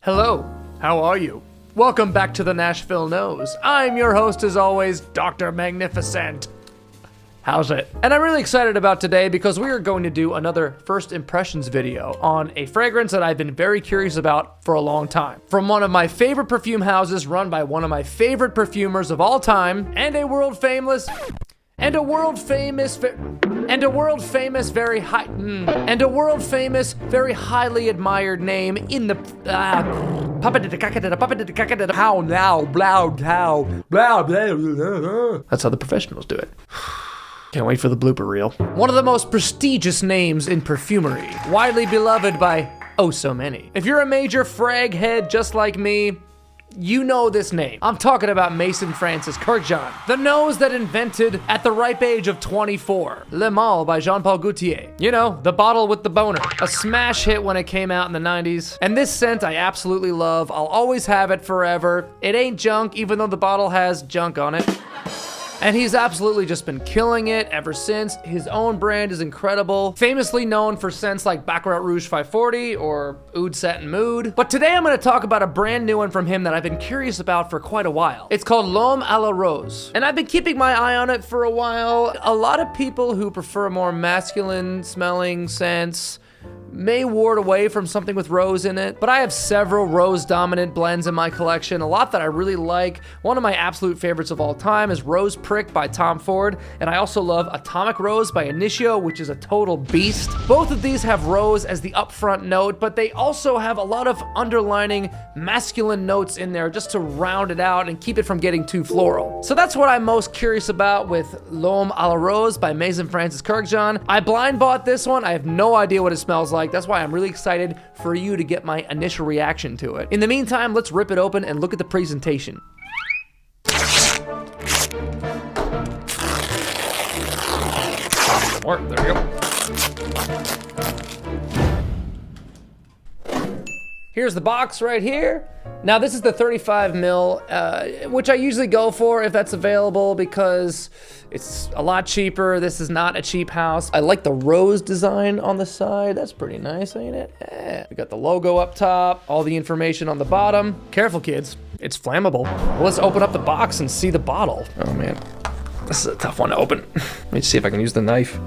Hello, how are you? Welcome back to the Nashville Nose. I'm your host as always, Dr. Magnifiscent. How's it? And I'm really excited about today because we are going to do another first impressions video on a fragrance that I've been very curious about for a long time. From one of my favorite perfume houses run by one of my favorite perfumers of all time and a world famous very highly admired name in the how now blah blah blah blah. That's how the professionals do it. Can't wait for the blooper reel. One of the most prestigious names in perfumery, widely beloved by oh so many. If you're a major frag head just like me, you know this name. I'm talking about Maison Francis Kurkdjian, the nose that invented at the ripe age of 24. Le Male by Jean-Paul Gaultier. You know, the bottle with the boner. A smash hit when it came out in the 90s. And this scent I absolutely love. I'll always have it forever. It ain't junk, even though the bottle has junk on it. And he's absolutely just been killing it ever since. His own brand is incredible. Famously known for scents like Baccarat Rouge 540 or Oud Satin Mood. But today I'm gonna talk about a brand new one from him that I've been curious about for quite a while. It's called L'Homme à la Rose. And I've been keeping my eye on it for a while. A lot of people who prefer more masculine smelling scents may ward away from something with rose in it, but I have several rose dominant blends in my collection, a lot that I really like. One of my absolute favorites of all time is Rose Prick by Tom Ford, and I also love Atomic Rose by Intr-Eau, which is a total beast. Both of these have rose as the upfront note, but they also have a lot of underlining masculine notes in there just to round it out and keep it from getting too floral. So that's what I'm most curious about with L'Homme à la Rose by Maison Francis Kurkdjian. I blind bought this one. I have no idea what it smells like. That's why I'm really excited for you to get my initial reaction to it. In the meantime, let's rip it open and look at the presentation. There we go. Here's the box right here. Now this is the 35 ml, which I usually go for if that's available because it's a lot cheaper. This is not a cheap house. I like the rose design on the side. That's pretty nice, ain't it? We got the logo up top, all the information on the bottom. Careful kids, it's flammable. Well, let's open up the box and see the bottle. Oh man, this is a tough one to open. Let me see if I can use the knife.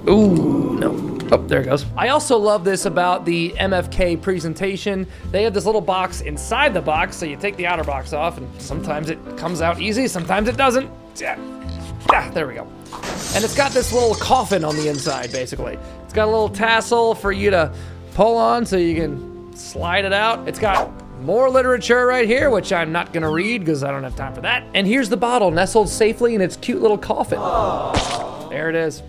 Ooh, no. Oh, there it goes. I also love this about the MFK presentation. They have this little box inside the box, so you take the outer box off, and sometimes it comes out easy, sometimes it doesn't. Yeah, there we go. And it's got this little coffin on the inside, basically. It's got a little tassel for you to pull on so you can slide it out. It's got more literature right here, which I'm not gonna read because I don't have time for that. And here's the bottle nestled safely in its cute little coffin. Aww. There it is.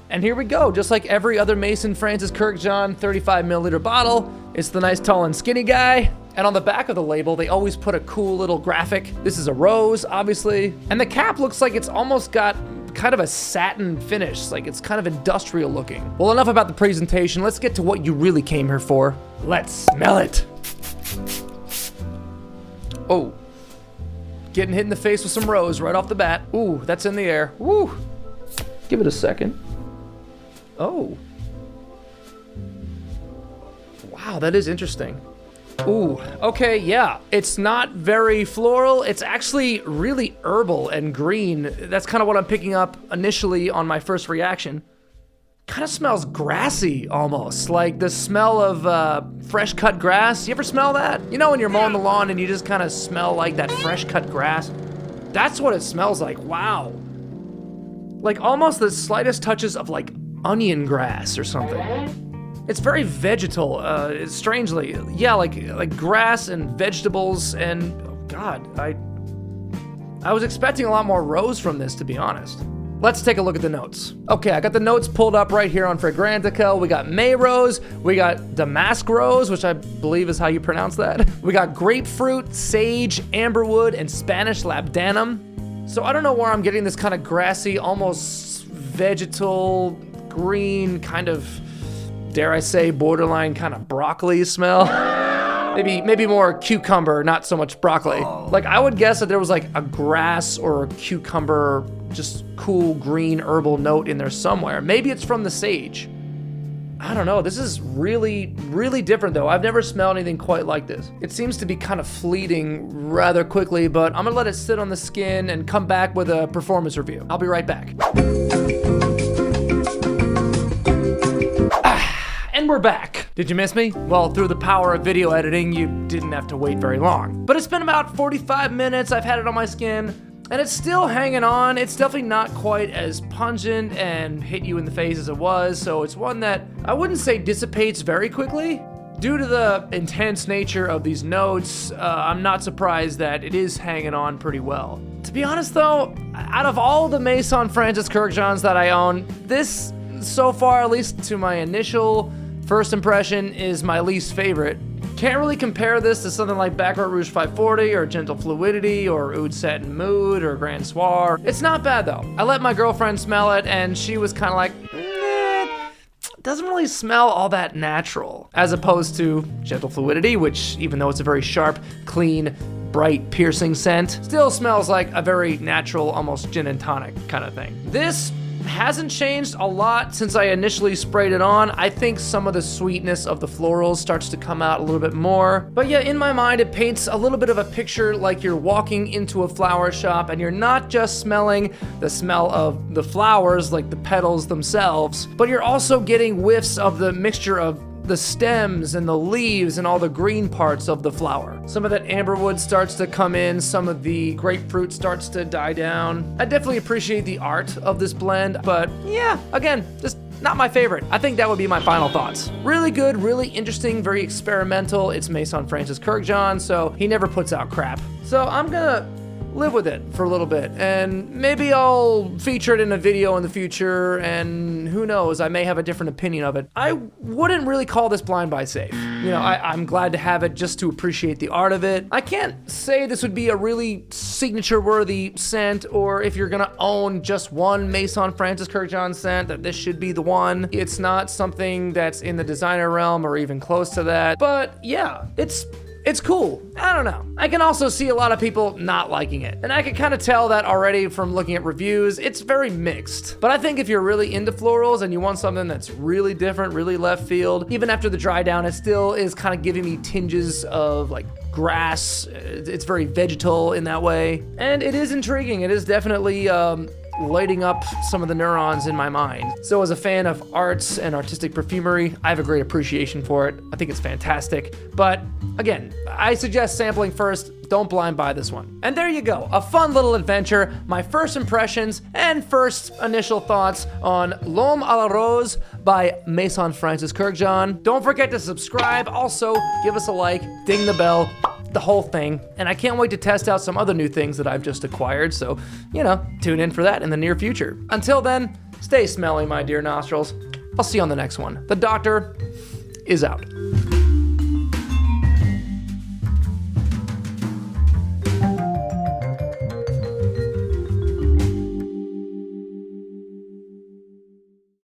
And here we go, just like every other Maison Francis Kurkdjian 35 milliliter bottle, it's the nice tall and skinny guy. And on the back of the label, they always put a cool little graphic. This is a rose, obviously. And the cap looks like it's almost got kind of a satin finish, like it's kind of industrial looking. Well, enough about the presentation. Let's get to what you really came here for. Let's smell it. Oh, getting hit in the face with some rose right off the bat. Ooh, that's in the air. Woo, give it a second. Oh. Wow, that is interesting. Ooh, okay, yeah. It's not very floral. It's actually really herbal and green. That's kind of what I'm picking up initially on my first reaction. Kind of smells grassy almost, like the smell of fresh cut grass. You ever smell that? You know when you're mowing the lawn and you just kind of smell like that fresh cut grass? That's what it smells like, wow. Like almost the slightest touches of like onion grass or something. It's very vegetal, strangely. Yeah, like grass and vegetables and, oh God, I was expecting a lot more rose from this, to be honest. Let's take a look at the notes. Okay, I got the notes pulled up right here on Fragrantica. We got May Rose, we got Damask Rose, which I believe is how you pronounce that. We got grapefruit, sage, amberwood, and Spanish labdanum. So I don't know where I'm getting this kind of grassy, almost vegetal, green, kind of, dare I say, borderline kind of broccoli smell. Maybe more cucumber, not so much broccoli. Like I would guess that there was like a grass or a cucumber, just cool green herbal note in there somewhere. Maybe it's from the sage. I don't know, this is really, really different though. I've never smelled anything quite like this. It seems to be kind of fleeting rather quickly, but I'm gonna let it sit on the skin and come back with a performance review. I'll be right back. And we're back. Did you miss me? Well, through the power of video editing, you didn't have to wait very long. But it's been about 45 minutes, I've had it on my skin, and it's still hanging on. It's definitely not quite as pungent and hit you in the face as it was, so it's one that I wouldn't say dissipates very quickly. Due to the intense nature of these notes, I'm not surprised that it is hanging on pretty well. To be honest though, out of all the Maison Francis Kurkdjians that I own, this, so far, at least to my initial first impression, is my least favorite. Can't really compare this to something like Baccarat Rouge 540 or Gentle Fluidity or Oud Satin Mood or Grand Soir. It's not bad though. I let my girlfriend smell it and she was kind of like, it doesn't really smell all that natural. As opposed to Gentle Fluidity, which even though it's a very sharp, clean, bright, piercing scent, still smells like a very natural, almost gin and tonic kind of thing. This hasn't changed a lot since I initially sprayed it on. I think some of the sweetness of the florals starts to come out a little bit more. But yeah, in my mind, it paints a little bit of a picture like you're walking into a flower shop and you're not just smelling the smell of the flowers, like the petals themselves, but you're also getting whiffs of the mixture of the stems and the leaves and all the green parts of the flower. Some of that amberwood starts to come in, some of the grapefruit starts to die down. I definitely appreciate the art of this blend, but yeah, again, just not my favorite. I think that would be my final thoughts. Really good, really interesting, very experimental. It's Maison Francis Kurkdjian, so he never puts out crap. So I'm gonna live with it for a little bit, and maybe I'll feature it in a video in the future, and who knows, I may have a different opinion of it. I wouldn't really call this blind buy safe. You know, I'm glad to have it just to appreciate the art of it. I can't say this would be a really signature-worthy scent, or if you're gonna own just one Maison Francis Kurkdjian scent, that this should be the one. It's not something that's in the designer realm or even close to that, but yeah, it's cool. I don't know. I can also see a lot of people not liking it. And I can kind of tell that already from looking at reviews. It's very mixed. But I think if you're really into florals and you want something that's really different, really left field, even after the dry down, it still is kind of giving me tinges of like grass. It's very vegetal in that way. And it is intriguing. It is definitely lighting up some of the neurons in my mind. So as a fan of arts and artistic perfumery, I have a great appreciation for it. I think it's fantastic. But again, I suggest sampling first. Don't blind buy this one. And there you go, a fun little adventure, my first impressions and first initial thoughts on L'Homme à la Rose by Maison Francis Kurkdjian. Don't forget to subscribe. Also, give us a like, ding the bell, the whole thing. And I can't wait to test out some other new things that I've just acquired, so, you know, tune in for that in the near future. Until then, stay smelly, my dear nostrils. I'll see you on the next one. The doctor is out.